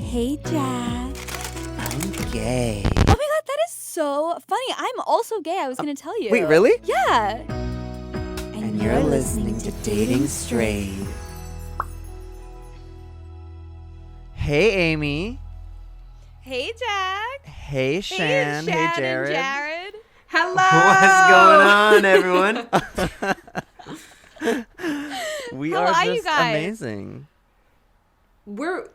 Hey, Jack. I'm gay. Oh my god, that is so funny. I'm also gay. I was going to tell you. Wait, really? Yeah. And you're listening to Dating Straight. Hey, Amy. Hey, Jack. Hey, Shan. Hey, Jared. And Jared. Hello. What's going on, everyone? We How are are just you guys? amazing.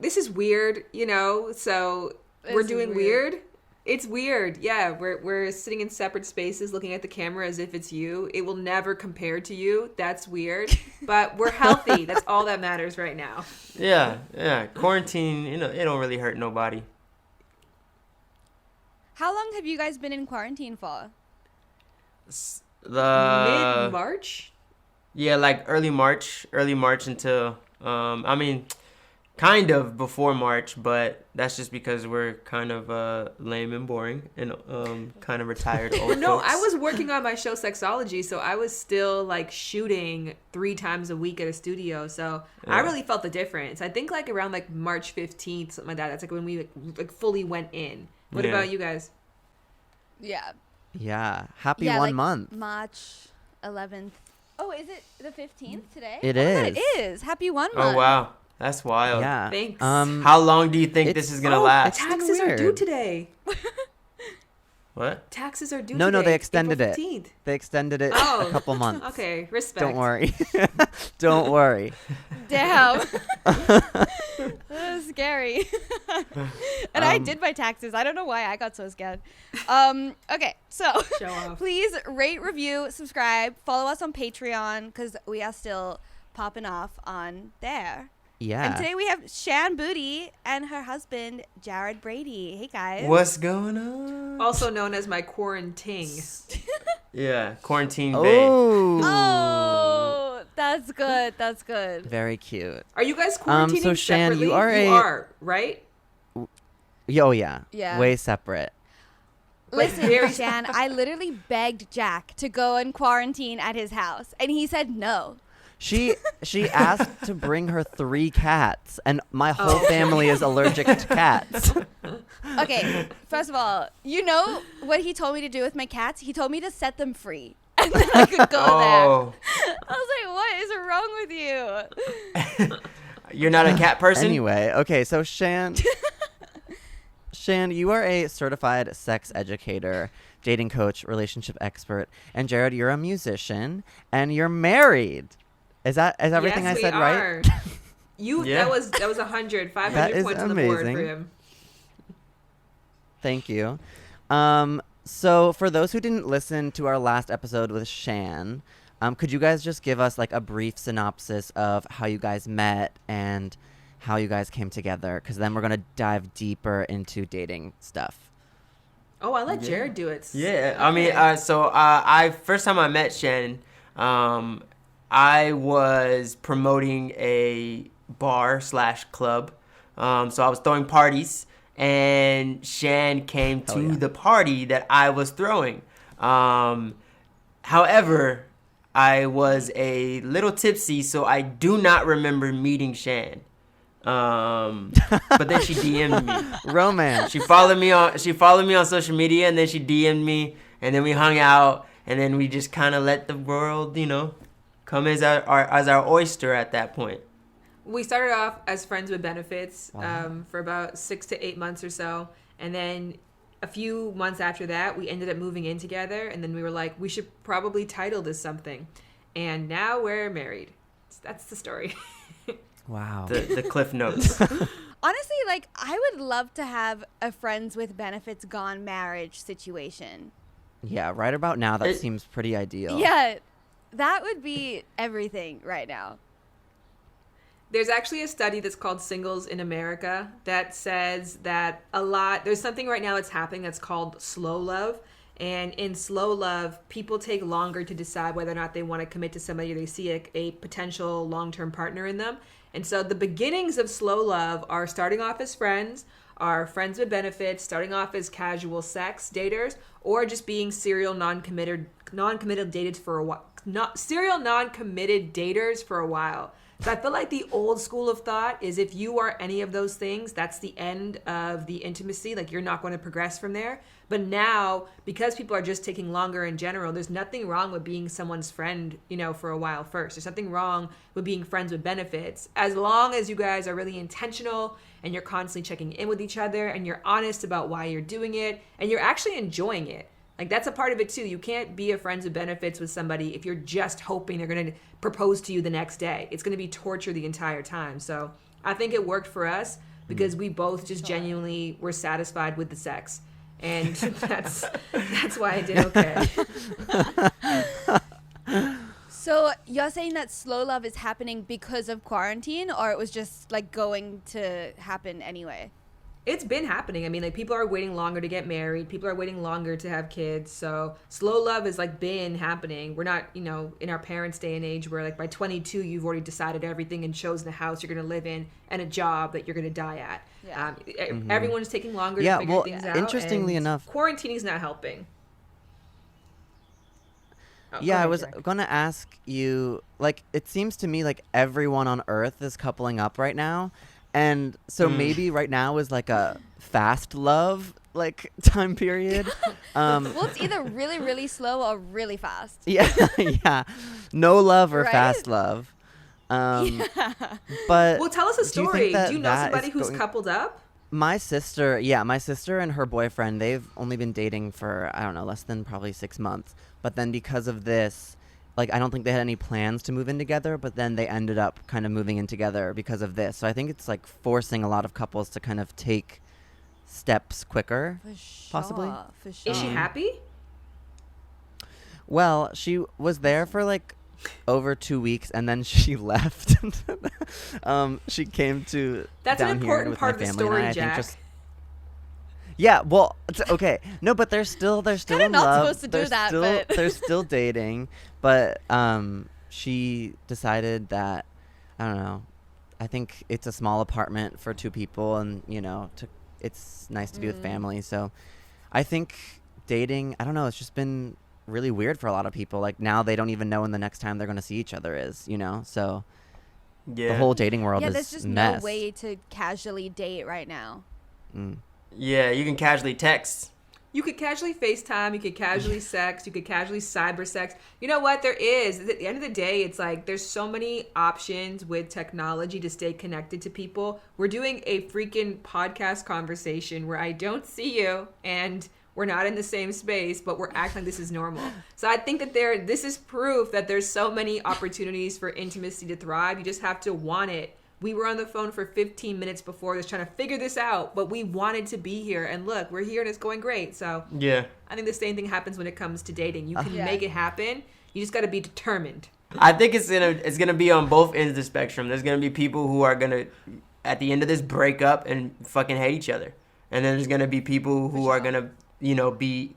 This is weird, so we're This is doing weird. weird. It's weird. Yeah, we're sitting in separate spaces looking at the camera as if it's you. It will never compare to you. That's weird. But we're healthy. That's all that matters right now. Yeah. Quarantine, it don't really hurt nobody. How long have you guys been in quarantine for? Mid-March? Yeah, like early March until, kind of before March, but that's just because we're kind of lame and boring and kind of retired old No, folks. I was working on my show Sexology, so I was still like shooting 3 times a week at a studio. So I really felt the difference. I think like around like March 15th, something like that. That's like when we like fully went in. What Yeah. about you guys? Yeah. Yeah. Happy Yeah, 1 like month. March 11th. Oh, is it the 15th today? It Oh my God, is. it is. Happy 1 month. Oh, wow. That's wild. Yeah. Thanks. How long do you think It's- this is going to last? Taxes are due weird. today. What? Taxes are due No, today. they extended April it. 15th. They extended it Oh. a couple months. Okay, respect. Don't worry. Don't worry. Damn. That was scary. And I did my taxes. I don't know why I got so scared. Okay, so Show off. please rate, review, subscribe, follow us on Patreon because we are still popping off on there. Yeah. And today we have Shan Boody and her husband, Jared Brady. Hey, guys. What's going on? Also known as my quaranting. Yeah, quarantine babe. Oh. Oh, that's good. That's good. Very cute. Are you guys quarantining so Shan, separately? you are right? Oh, yeah. Yeah. Way separate. Listen, very- Shan, I literally begged Jack to go and quarantine at his house, and he said no. She asked to bring her 3 cats, and my whole family is allergic to cats. Okay, first of all, you know what he told me to do with my cats? He told me to set them free, and then I could go Oh, there. I was like, what is wrong with you? you're not a cat person? Anyway, okay, so Shan, you are a certified sex educator, dating coach, relationship expert, and Jared, you're a musician, and you're married. Is everything yes, I said we right? are. Yeah. That was 500 That is points on the board amazing. for him. Thank you. So for those who didn't listen to our last episode with Shan, could you guys just give us like a brief synopsis of how you guys met and how you guys came together? Because then we're gonna dive deeper into dating stuff. Oh, I let Jared do it. Yeah, I mean, I first time I met Shannon, I was promoting a bar/club, so I was throwing parties, and Shan came to yeah. the party that I was throwing. However, I was a little tipsy, so I do not remember meeting Shan. But then she DM'd me. Romance. She followed me on social media, and then she DM'd me, and then we hung out, and then we just kind of let the world, come as our oyster at that point. We started off as friends with benefits Wow. for about 6 to 8 months or so. And then a few months after that, we ended up moving in together. And then we were like, we should probably title this something. And now we're married. That's the story. Wow. The cliff notes. Honestly, like, I would love to have a friends with benefits gone marriage situation. Yeah, right about now that It- seems pretty ideal. Yeah, that would be everything right now. There's actually a study that's called Singles in America that says that there's something right now that's happening that's called slow love. And in slow love, people take longer to decide whether or not they want to commit to somebody or they see a potential long-term partner in them. And so the beginnings of slow love are starting off as friends, are friends with benefits, starting off as casual sex daters, or just being serial non-committed daters for a while. Serial non-committed daters for a while. So I feel like the old school of thought is if you are any of those things, that's the end of the intimacy. Like you're not going to progress from there. But now, because people are just taking longer in general, there's nothing wrong with being someone's friend, for a while first. There's nothing wrong with being friends with benefits. As long as you guys are really intentional and you're constantly checking in with each other and you're honest about why you're doing it and you're actually enjoying it. Like that's a part of it too. You can't be a friends with benefits with somebody if you're just hoping they're going to propose to you the next day. It's going to be torture the entire time. So I think it worked for us because we both just genuinely were satisfied with the sex. And that's why I did okay. So you're saying that slow love is happening because of quarantine, or it was just like going to happen anyway? It's been happening. I mean, like people are waiting longer to get married. People are waiting longer to have kids. So slow love has like been happening. We're not, in our parents' day and age where like by 22, you've already decided everything and chosen the house you're going to live in and a job that you're going to die at. Yeah. Everyone's taking longer to figure things out. Interestingly enough, quarantining is not helping. I was going to ask you, like, it seems to me like everyone on Earth is coupling up right now. And so maybe right now is like a fast love like time period. Well, it's either really, really slow or really fast. Yeah. No love or Right? fast love. But Well, tell us a story. Do you know that somebody is who's going- coupled up? My sister and her boyfriend, they've only been dating for, I don't know, less than probably 6 months. But then because of this, like, I don't think they had any plans to move in together, but then they ended up kind of moving in together because of this. So I think it's like forcing a lot of couples to kind of take steps quicker, possibly. For sure. Is she happy? Well, she was there for like over 2 weeks and then she left. She came to That's down an here important with part my of the family, story, and I Jack. think just yeah, well, okay. No, but they're still Kinda in not love. supposed to do They're that, still, but- they're still dating. But she decided that, I don't know, I think it's a small apartment for 2 people, and it's nice to be with family. So I think dating, I don't know, it's just been really weird for a lot of people. Like now they don't even know when the next time they're going to see each other is, so the whole dating world Yeah, is there's just mess. no way to casually date right now. Yeah, you can casually text. You could casually FaceTime, you could casually sex, you could casually cyber sex. You know what? There is. At the end of the day, it's like there's so many options with technology to stay connected to people. We're doing a freaking podcast conversation where I don't see you and we're not in the same space, but we're acting like this is normal. So I think that this is proof that there's so many opportunities for intimacy to thrive. You just have to want it. We were on the phone for 15 minutes before just trying to figure this out, but we wanted to be here. And look, we're here and it's going great. So Yeah. I think the same thing happens when it comes to dating. You can Yeah. make it happen. You just got to be determined. I think it's gonna be on both ends of the spectrum. There's gonna be people who are gonna, at the end of this, break up and fucking hate each other, and then there's gonna be people who are gonna, be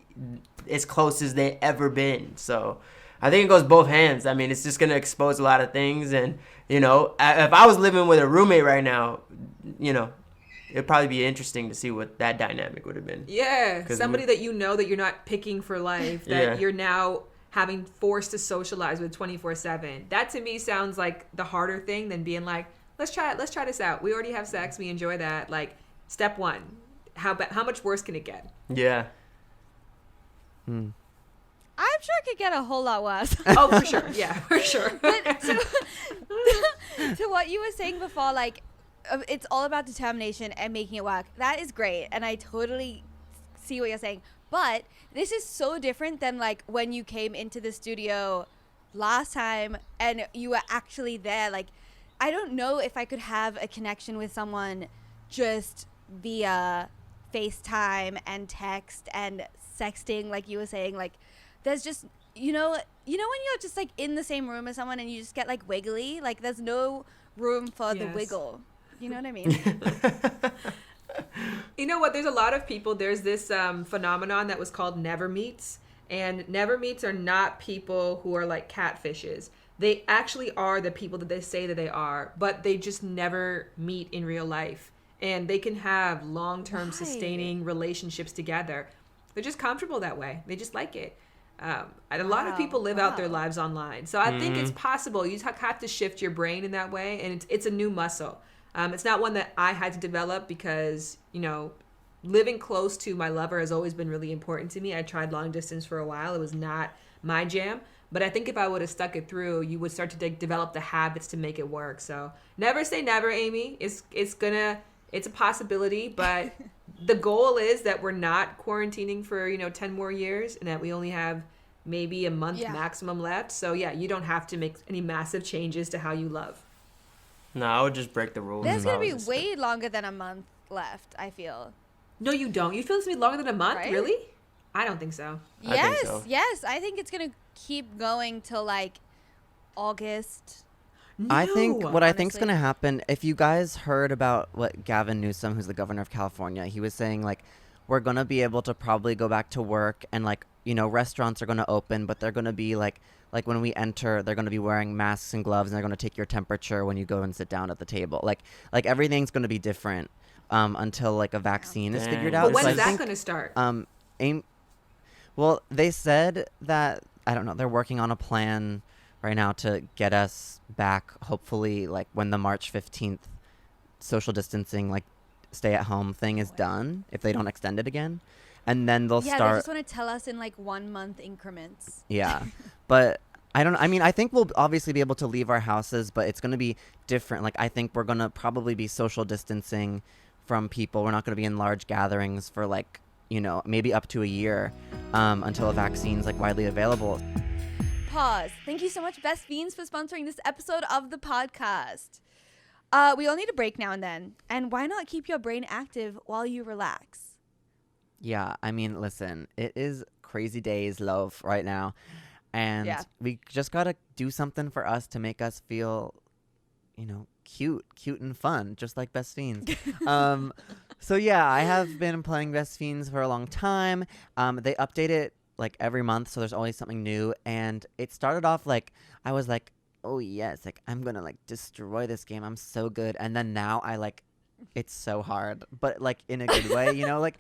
as close as they ever been. So I think it goes both hands. I mean, it's just gonna expose a lot of things, and if I was living with a roommate right now, it'd probably be interesting to see what that dynamic would have been. Yeah. 'Cause Somebody that that you're not picking for life, that Yeah. you're now having forced to socialize with 24/7. That to me sounds like the harder thing than being like, let's try this out. We already have sex. We enjoy that. Like step 1. How much worse can it get? Yeah. I'm sure it could get a whole lot worse. Oh, for sure. Yeah, for sure. But to what you were saying before, like, it's all about determination and making it work. That is great, and I totally see what you're saying. But this is so different than, like, when you came into the studio last time and you were actually there. Like, I don't know if I could have a connection with someone just via FaceTime and text and sexting, like you were saying. Like, there's just, when you're just like in the same room as someone and you just get like wiggly, like there's no room for the Yes. wiggle. You know what I mean? You know what? There's a lot of people. There's this phenomenon that was called never meets. And never meets are not people who are like catfishes. They actually are the people that they say that they are, but they just never meet in real life. And they can have long-term Right. sustaining relationships together. They're just comfortable that way. They just like it. And a lot of people live out their lives online. So I think it's Mm-hmm. possible. You have to shift your brain in that way. And it's a new muscle. It's not one that I had to develop because, living close to my lover has always been really important to me. I tried long distance for a while. It was not my jam. But I think if I would have stuck it through, you would start to develop the habits to make it work. So never say never, Amy. It's a possibility, but the goal is that we're not quarantining for 10 more years, and that we only have maybe a month maximum left. So yeah, you don't have to make any massive changes to how you love. No, I would just break the rules. There's if gonna I be was a way longer than a month left, I feel. No, you don't. You feel it's gonna be longer than a month? Right? Really? I don't think so. I think so. Yes. I think it's gonna keep going till like August. No. I think what I think's honestly. gonna happen, if you guys heard about what Gavin Newsom, who's the governor of California, he was saying like we're gonna be able to probably go back to work, and like restaurants are gonna open, but they're gonna be like when we enter, they're gonna be wearing masks and gloves, and they're gonna take your temperature when you go and sit down at the table. Like everything's gonna be different until like a vaccine is figured Dang. out. But when So is I that think, going to start? Well, they said that, I don't know, they're working on a plan right now to get us back, hopefully, like when the March 15th social distancing, like stay at home thing is done, if they don't extend it again. And then they'll They start. just want to tell us in like 1 month increments. Yeah. But I think we'll obviously be able to leave our houses, but it's going to be different. Like, I think we're going to probably be social distancing from people. We're not going to be in large gatherings for like, maybe up to a year until a vaccine's like widely available. Pause. Thank you so much, Best Fiends, for sponsoring this episode of the podcast. We all need a break now and then. And why not keep your brain active while you relax? Yeah, I mean, listen, it is crazy days, love, right now. And we just got to do something for us to make us feel, cute and fun, just like Best Fiends. So yeah, I have been playing Best Fiends for a long time. They update it like every month, so there's always something new. And it started off like, I was like, oh yes, like I'm going to like destroy this game. I'm so good. And then now it's so hard, but like in a good way, like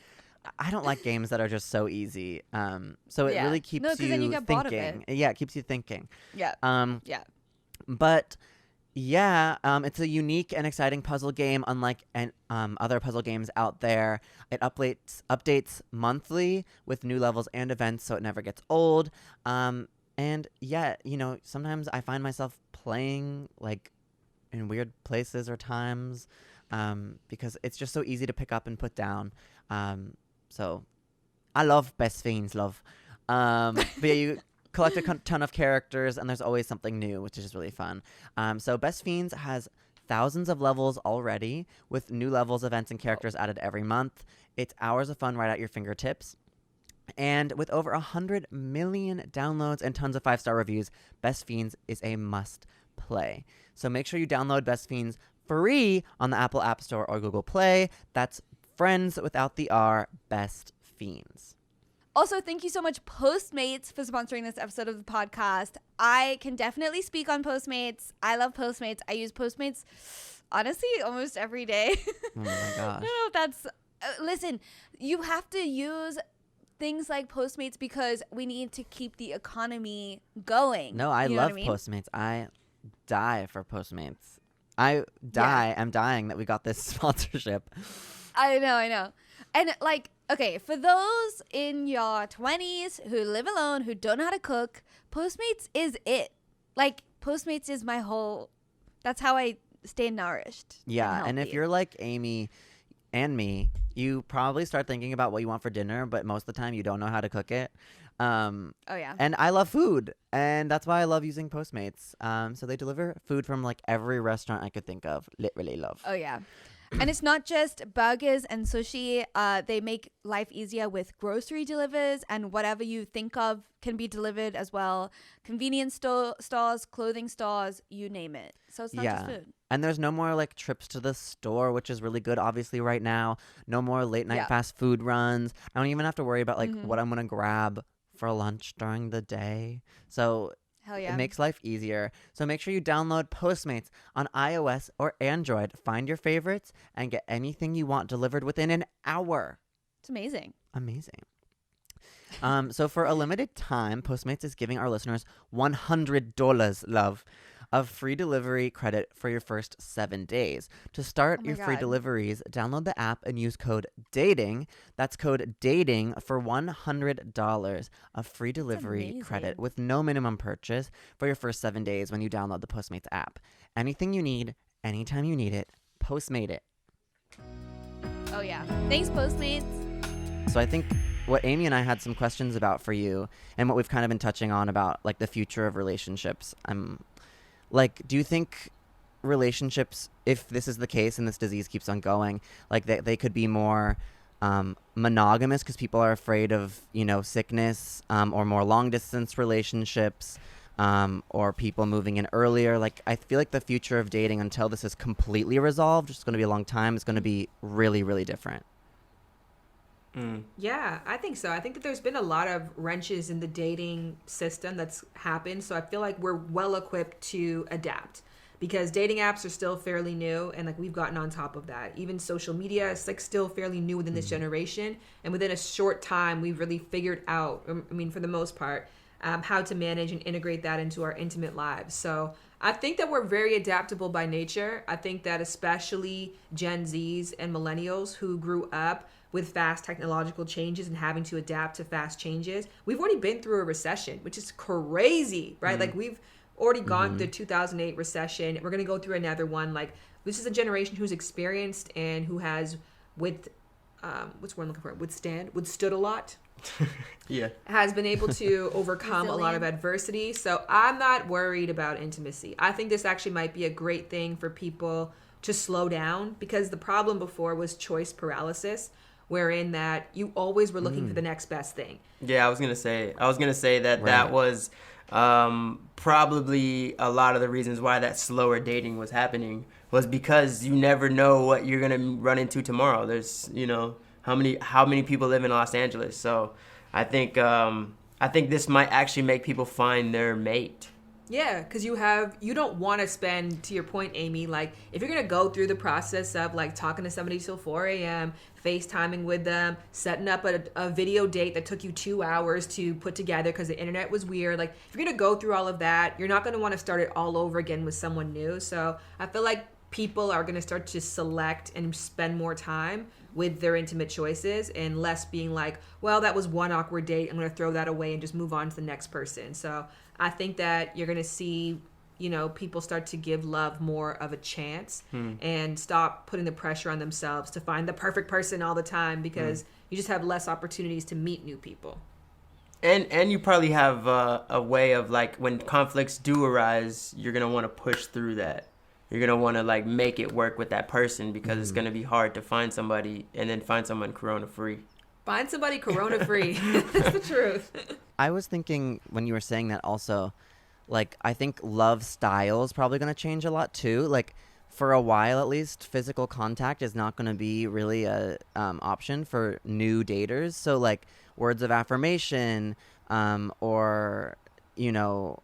I don't like games that are just so easy. So it really keeps No, 'cause you then you get bored of thinking. it. Yeah, it keeps you thinking. Yeah. Yeah. But yeah, it's a unique and exciting puzzle game, unlike other puzzle games out there. It updates monthly with new levels and events, so it never gets old. And yeah, sometimes I find myself playing like in weird places or times because it's just so easy to pick up and put down. So I love Best Fiends, love. But yeah, you collect a ton of characters, and there's always something new, which is just really fun. So Best Fiends has thousands of levels already, with new levels, events, and characters added every month. It's hours of fun right at your fingertips. And with over 100 million downloads and tons of 5-star reviews, Best Fiends is a must play. So make sure you download Best Fiends free on the Apple App Store or Google Play. That's Friends without the R, Best Fiends. Also, thank you so much, Postmates, for sponsoring this episode of the podcast. I can definitely speak on Postmates. I love Postmates. I use Postmates, honestly, almost every day. Oh my gosh. I don't know if that's... listen, you have to use things like Postmates because we need to keep the economy going. No, I You know love what I mean? Postmates. I die for Postmates. I'm dying that we got this sponsorship. I know. And like, okay, for those in your 20s who live alone, who don't know how to cook, Postmates is it. Like, Postmates is my whole, that's how I stay nourished. Yeah, and if healthy. you're like Amy and me, you probably start thinking about what you want for dinner, but most of the time you don't know how to cook it. Oh, yeah. And I love food, and that's why I love using Postmates. So they deliver food from like every restaurant I could think of. Literally love. Oh, yeah. And it's not just burgers and sushi. They make life easier with grocery delivers, and whatever you think of can be delivered as well. Convenience stores, clothing stores, you name it. So it's not just food. And there's no more like trips to the store, which is really good, obviously, right now. No more late night fast food runs. I don't even have to worry about like what I'm going to grab for lunch during the day. So Hell yeah. it makes life easier. So make sure you download Postmates on iOS or Android. Find your favorites and get anything you want delivered within an hour. It's amazing. Amazing. So for a limited time, Postmates is giving our listeners $100, love, of free delivery credit for your first 7 days. To start Oh my your free God. deliveries, download the app and use code DATING. That's code DATING for $100 of free delivery credit amazing. with no minimum purchase for your first 7 days when you download the Postmates app. Anything you need, anytime you need it, Postmate it. Oh yeah. Thanks, Postmates. So I think what Amy and I had some questions about for you, and what we've kind of been touching on about like the future of relationships. Like, do you think relationships, if this is the case and this disease keeps on going, like they could be more monogamous because people are afraid of, you know, sickness, or more long distance relationships, or people moving in earlier? Like, I feel like the future of dating until this is completely resolved, which is going to be a long time, is going to be really, really different. Yeah, I think so. I think that there's been a lot of wrenches in the dating system that's happened. So I feel like we're well equipped to adapt because dating apps are still fairly new, and like we've gotten on top of that. Even social media is like still fairly new within this generation, and within a short time, we've really figured out, I mean, for the most part, how to manage and integrate that into our intimate lives. So I think that we're very adaptable by nature. I think that especially Gen Zs and millennials who grew up with fast technological changes and having to adapt to fast changes. We've already been through a recession, which is crazy, right? Like we've already gone through the 2008 recession. We're going to go through another one. Like this is a generation who's experienced and who has what's the word I'm looking for? Withstood a lot. Yeah. Has been able to overcome a lot of Resilient. adversity. So I'm not worried about intimacy. I think this actually might be a great thing for people to slow down, because the problem before was choice paralysis, wherein that you always were looking for the next best thing. Yeah, I was gonna say that Right. that was probably a lot of the reasons why that slower dating was happening, was because you never know what you're gonna run into tomorrow. There's, you know, how many people live in Los Angeles, so I think this might actually make people find their mate. Yeah, because you don't want to spend, to your point, Amy, like if you're going to go through the process of like talking to somebody till 4 a.m., FaceTiming with them, setting up a video date that took you 2 hours to put together because the internet was weird. Like if you're going to go through all of that, you're not going to want to start it all over again with someone new. So I feel like people are going to start to select and spend more time with their intimate choices and less being like, well, that was one awkward date, I'm going to throw that away and just move on to the next person. So I think that you're going to see, you know, people start to give love more of a chance and stop putting the pressure on themselves to find the perfect person all the time, because you just have less opportunities to meet new people. And you probably have a way of, like, when conflicts do arise, you're going to want to push through that. You're going to want to, like, make it work with that person, because it's going to be hard to find somebody and then find someone corona-free. Find somebody corona-free. That's the truth. I was thinking when you were saying that also, like, I think love style is probably going to change a lot too. Like, for a while at least, physical contact is not going to be really a option for new daters. So, like, words of affirmation, or, you know,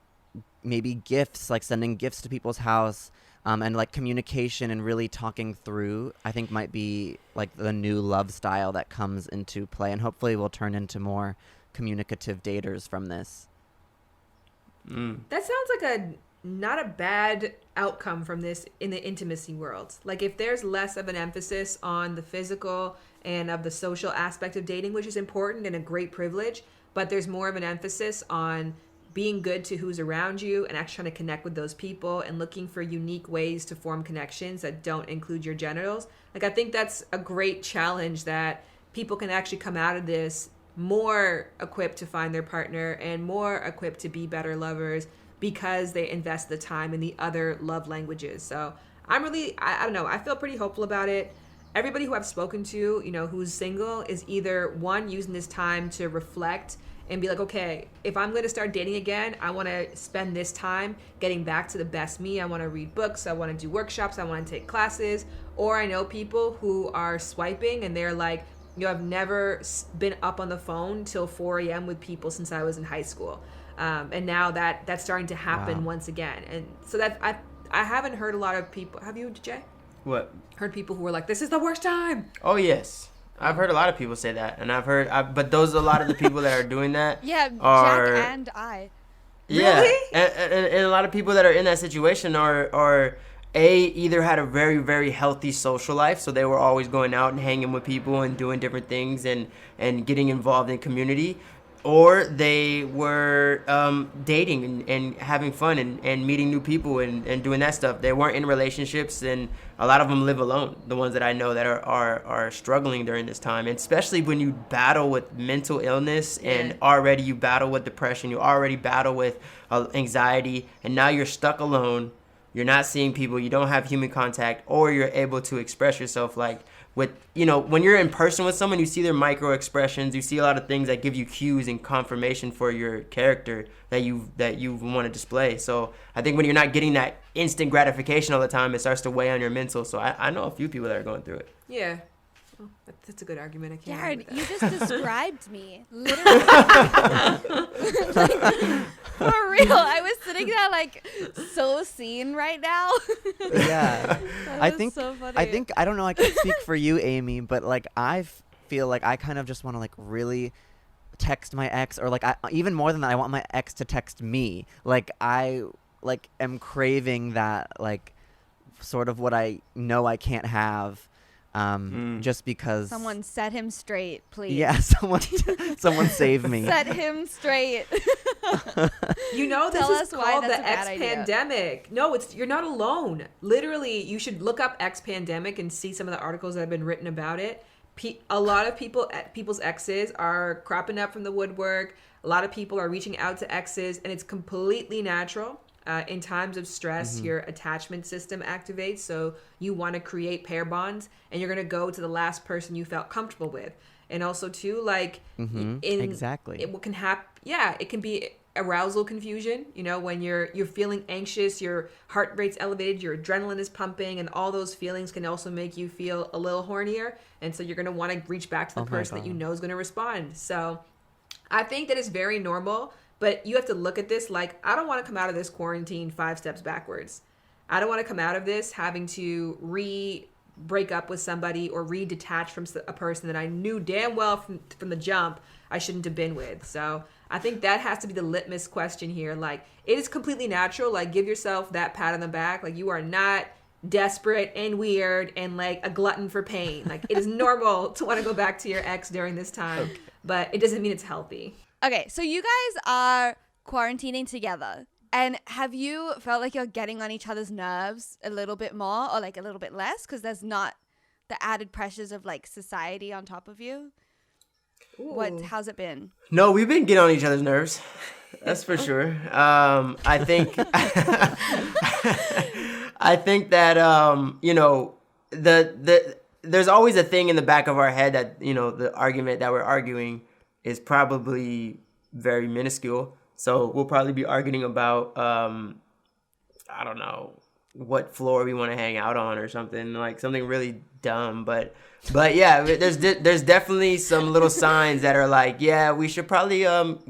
maybe gifts, like sending gifts to people's house, and like communication and really talking through, I think might be like the new love style that comes into play, and hopefully will turn into more communicative daters from this. That sounds like not a bad outcome from this in the intimacy world. Like if there's less of an emphasis on the physical and of the social aspect of dating, which is important and a great privilege, but there's more of an emphasis on being good to who's around you and actually trying to connect with those people and looking for unique ways to form connections that don't include your genitals. Like I think that's a great challenge, that people can actually come out of this more equipped to find their partner and more equipped to be better lovers because they invest the time in the other love languages. So I'm really, I don't know, I feel pretty hopeful about it. Everybody who I've spoken to, you know, who's single is either one, using this time to reflect and be like, okay, if I'm going to start dating again, I want to spend this time getting back to the best me. I want to read books. I want to do workshops. I want to take classes. Or I know people who are swiping and they're like, you know, I've never been up on the phone till 4 a.m. with people since I was in high school. And now that's starting to happen Wow. once again. And so that I haven't heard a lot of people. Have you, Jay? What? Heard people who were like, this is the worst time. Oh, yes. I've heard a lot of people say that, and but those are a lot of the people that are doing that. Yeah, are, Jack and I. Yeah, Really? and a lot of people that are in that situation are either had a very, very healthy social life, so they were always going out and hanging with people and doing different things and getting involved in community, or they were dating and having fun and meeting new people and doing that stuff. They weren't in relationships, and a lot of them live alone, the ones that I know that are struggling during this time. And especially when you battle with mental illness and already you battle with depression, you already battle with anxiety, and now you're stuck alone. You're not seeing people, you don't have human contact, or you're able to express yourself like with, when you're in person with someone, you see their micro expressions, you see a lot of things that give you cues and confirmation for your character that you want to display. So I think when you're not getting that instant gratification all the time, it starts to weigh on your mental. So I know a few people that are going through it. Yeah. Oh, that's a good argument. I can't Jared, argue with you that. just described me. Literally. For real. I was sitting there like so seen right now. Yeah. That I was think so funny. I don't know, I can speak for you, Amy, but like feel like I kind of just want to like really text my ex, or like even more than that, I want my ex to text me. Like I like am craving that, like sort of what I know I can't have. Just because Someone set him straight, please. yeah, someone save me. Set him straight. You know, this Tell is us why called that's the a bad idea. X-pandemic. No, you're not alone. Literally, you should look up X-pandemic and see some of the articles that have been written about it. A lot of people's exes are cropping up from the woodwork. A lot of people are reaching out to exes, and it's completely natural. In times of stress, your attachment system activates, so you want to create pair bonds, and you're going to go to the last person you felt comfortable with. And also, too, like, exactly. It can happen. Yeah, it can be arousal confusion. When you're feeling anxious, your heart rate's elevated, your adrenaline is pumping, and all those feelings can also make you feel a little hornier. And so you're going to want to reach back to the person that you know is going to respond. So I think that is very normal. But you have to look at this like, I don't want to come out of this quarantine 5 steps backwards. I don't want to come out of this having to break up with somebody or detach from a person that I knew damn well from the jump I shouldn't have been with. So I think that has to be the litmus question here. Like, it is completely natural. Like, give yourself that pat on the back. Like, you are not desperate and weird and like a glutton for pain. Like, it is normal to want to go back to your ex during this time, but it doesn't mean it's healthy. Okay, so you guys are quarantining together. And have you felt like you're getting on each other's nerves a little bit more or like a little bit less? Because there's not the added pressures of like society on top of you. How's it been? No, we've been getting on each other's nerves. That's for sure. I think I think that there's always a thing in the back of our head that the argument that we're arguing is probably very minuscule. So we'll probably be arguing about I don't know what floor we want to hang out on or something, like something really dumb. But yeah, there's definitely some little signs that are like, yeah, we should probably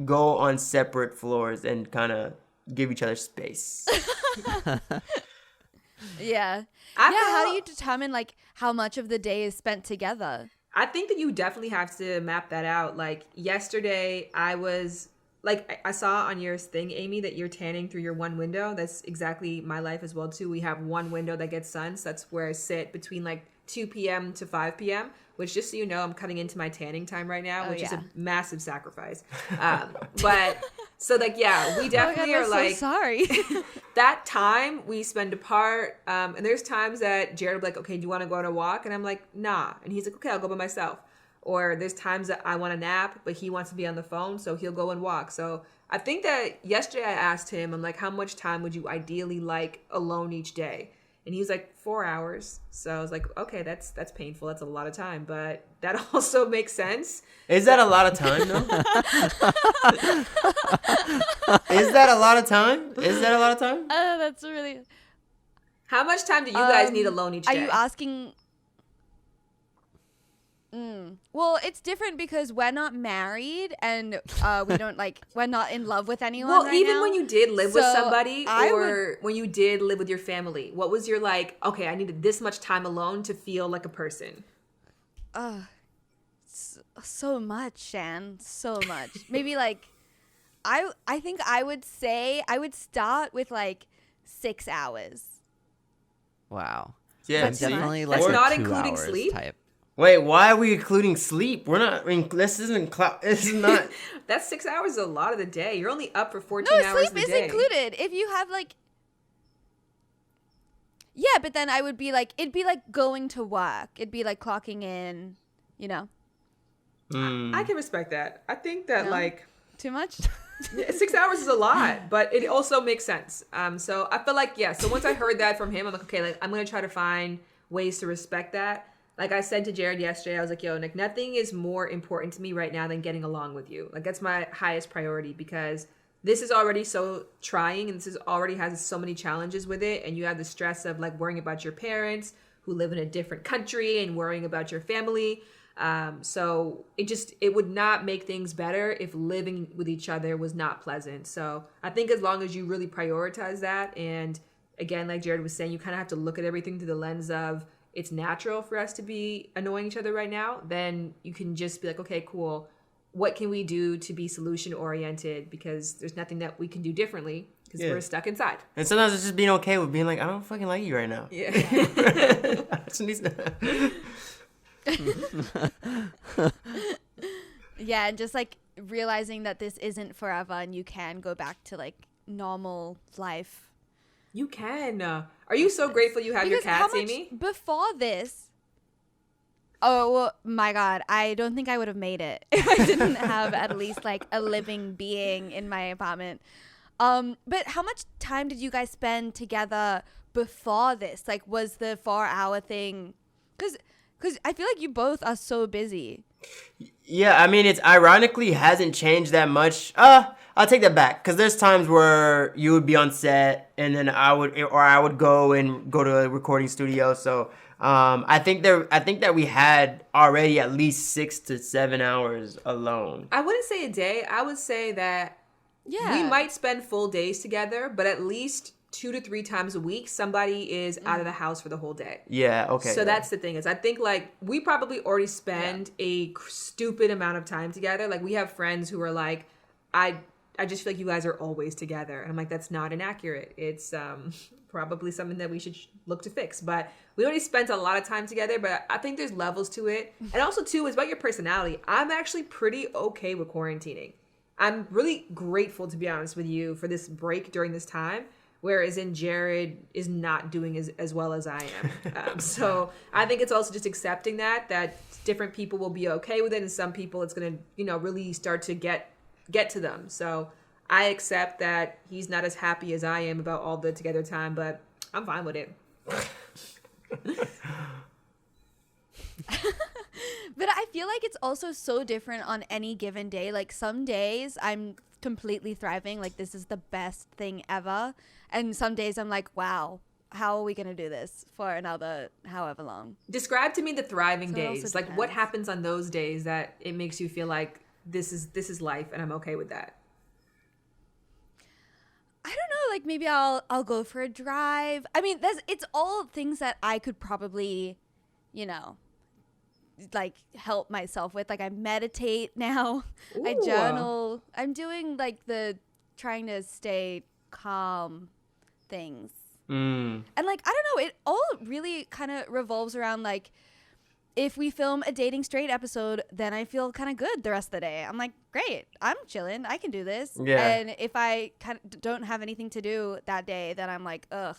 go on separate floors and kind of give each other space. Yeah. How do you determine like how much of the day is spent together? I think that you definitely have to map that out. Like yesterday, I saw on your thing, Amy, that you're tanning through your one window. That's exactly my life as well, too. We have one window that gets sun. So that's where I sit between like 2 p.m. to 5 p.m., which just so you know, I'm cutting into my tanning time right now, which is a massive sacrifice. But so like, yeah, we definitely are like, so sorry. that time we spend apart. And there's times that Jared will be like, okay, do you want to go on a walk? And I'm like, nah. And he's like, okay, I'll go by myself. Or there's times that I want a nap, but he wants to be on the phone, so he'll go and walk. So I think that yesterday I asked him, I'm like, how much time would you ideally like alone each day? And he's like, 4 hours. So I was like, okay, that's painful. That's a lot of time, but that also makes sense. Is that a lot of time, though? Is that a lot of time? That's really... How much time do you guys need alone each day? Are you asking... Well, it's different because we're not married and we don't we're not in love with anyone. Well, right even now. when you did live with somebody when you did live with your family, what was your okay, I needed this much time alone to feel like a person? So much, Shan. So much. Maybe like I think I would start with like 6 hours. Wow. Yeah, I'm too much. definitely like That's a not 2 including hours sleep? type. Wait, why are we including sleep? We're not. I mean, this isn't. This is not. That's 6 hours is a lot of the day. You're only up for 14 No, hours sleep a is day. included. If you have like yeah, but then I would be like it'd be like going to work. It'd be like clocking in, you know. I can respect that. I think that No? like Too much? 6 hours is a lot, but it also makes sense. So I feel like, yeah. So once I heard that from him, I'm like, okay, like I'm going to try to find ways to respect that. Like I said to Jared yesterday, I was like, yo, Nick, nothing is more important to me right now than getting along with you. Like that's my highest priority because this is already so trying and this is already has so many challenges with it. And you have the stress of like worrying about your parents who live in a different country and worrying about your family. So it would not make things better if living with each other was not pleasant. So I think as long as you really prioritize that, and again, like Jared was saying, you kind of have to look at everything through the lens of it's natural for us to be annoying each other right now, then you can just be like, okay, cool. What can we do to be solution oriented? Because there's nothing that we can do differently because we're stuck inside. And sometimes it's just being okay with being like, I don't fucking like you right now. Yeah. I just need Yeah, and just like realizing that this isn't forever and you can go back to like normal life. You can. Are you so grateful you have your Because how cats, much Amy? before this? Oh my God, I don't think I would have made it if I didn't have at least like a living being in my apartment. But how much time did you guys spend together before this? Like, was the 4-hour thing? Because I feel like you both are so busy. Yeah, I mean, it's ironically hasn't changed that much. I'll take that back because there's times where you would be on set and then I would go to a recording studio. So I think that we had already at least 6 to 7 hours alone. I wouldn't say a day. I would say that Yeah. we might spend full days together, but at least 2 to 3 times a week, somebody is out of the house for the whole day. Yeah, okay. So that's the thing is I think like we probably already spend a stupid amount of time together. Like we have friends who are like, I just feel like you guys are always together. And I'm like, that's not inaccurate. It's probably something that we should look to fix. But we already spent a lot of time together, but I think there's levels to it. And also too, is about your personality. I'm actually pretty okay with quarantining. I'm really grateful, to be honest with you, for this break during this time. Whereas in Jared is not doing as well as I am. So I think it's also just accepting that different people will be okay with it. And some people it's going to, really start to get to them. So I accept that he's not as happy as I am about all the together time, but I'm fine with it. But I feel like it's also so different on any given day. Like some days I'm completely thriving. Like this is the best thing ever. And some days I'm like, wow, how are we going to do this for another however long? Describe to me the thriving So it also days. Like what depends. happens on those days that it makes you feel like this is life and I'm okay with that. I don't know, like maybe I'll go for a drive. I mean, it's all things that I could probably, like help myself with. Like I meditate now. I Ooh. journal. I'm doing like the trying to stay calm things. And like I don't know, it all really kind of revolves around like if we film a dating straight episode, then I feel kind of good the rest of the day. I'm like, great, I'm chilling, I can do this. Yeah. And if I kind of don't have anything to do that day, then I'm like, ugh,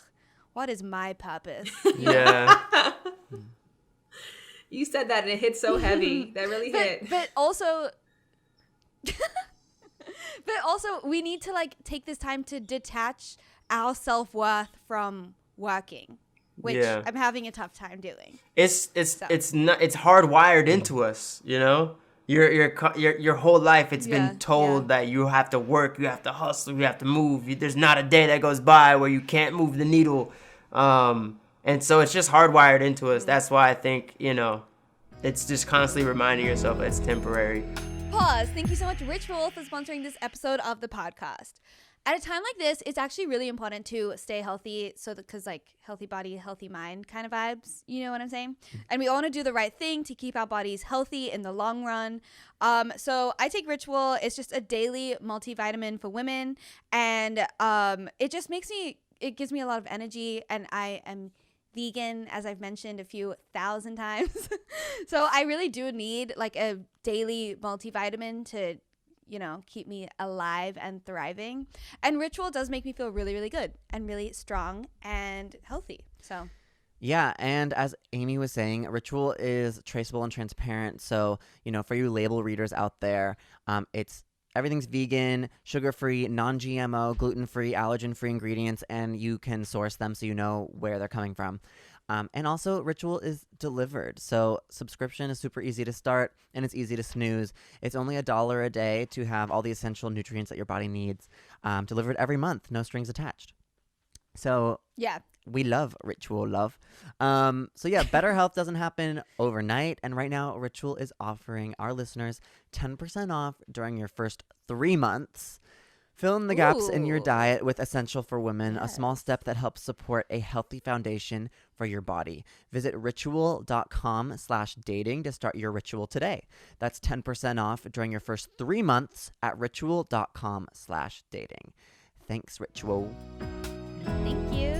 what is my purpose? Yeah. You said that and it hit so heavy. That really hit. But also we need to like take this time to detach our self-worth from working, which Yeah. I'm having a tough time doing. It's hardwired into us, your whole life it's Yeah, been told yeah. that you have to work, you have to hustle, you have to move. There's not a day that goes by where you can't move the needle. And so it's just hardwired into us. That's why I think, it's just constantly reminding yourself it's temporary. Pause. Thank you so much, Rich Roll, for sponsoring this episode of the podcast. At a time like this, it's actually really important to stay healthy. So because like healthy body, healthy mind kind of vibes, you know what I'm saying? And we all want to do the right thing to keep our bodies healthy in the long run. So I take Ritual. It's just a daily multivitamin for women. And it just it gives me a lot of energy. And I am vegan, as I've mentioned a few thousand times. So I really do need like a daily multivitamin to keep me alive and thriving. And Ritual does make me feel really, really good and really strong and healthy. So Yeah, and as Amy was saying, Ritual is traceable and transparent. So, for you label readers out there, everything's vegan, sugar-free, non-GMO, gluten-free, allergen-free ingredients, and you can source them so you know where they're coming from. And also, Ritual is delivered. So subscription is super easy to start, and it's easy to snooze. It's only $1 a day to have all the essential nutrients that your body needs, delivered every month, no strings attached. So yeah, we love Ritual, love. So yeah, better health doesn't happen overnight. And right now, Ritual is offering our listeners 10% off during your first 3 months. Fill in the gaps in your Ooh. diet with Essential for Women, a Yes. small step that helps support a healthy foundation for your body. Visit ritual.com/dating to start your ritual today. That's 10% off during your first 3 months at ritual.com/dating. Thanks, Ritual. Thank you.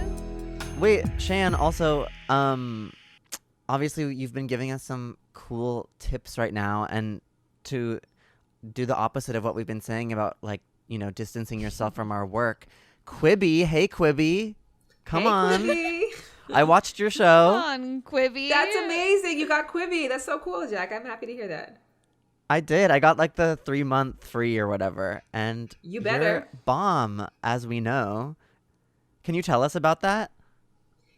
Wait, Shan, also, obviously you've been giving us some cool tips right now, and to do the opposite of what we've been saying about, like, distancing yourself from our work. Kwibi, hey Kwibi, come on. Kwibi. I watched your show. Come on, Kwibi. That's amazing. You got Quibi. That's so cool, Jack. I'm happy to hear that. I did. I got like the 3-month free or whatever, and You better. you're bomb, as we know. Can you tell us about that?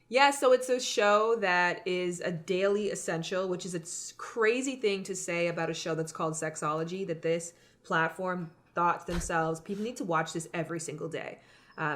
Yeah, so it's a show that is a daily essential, which is a crazy thing to say about a show that's called Sexology, that this platform thought to themselves, people need to watch this every single day.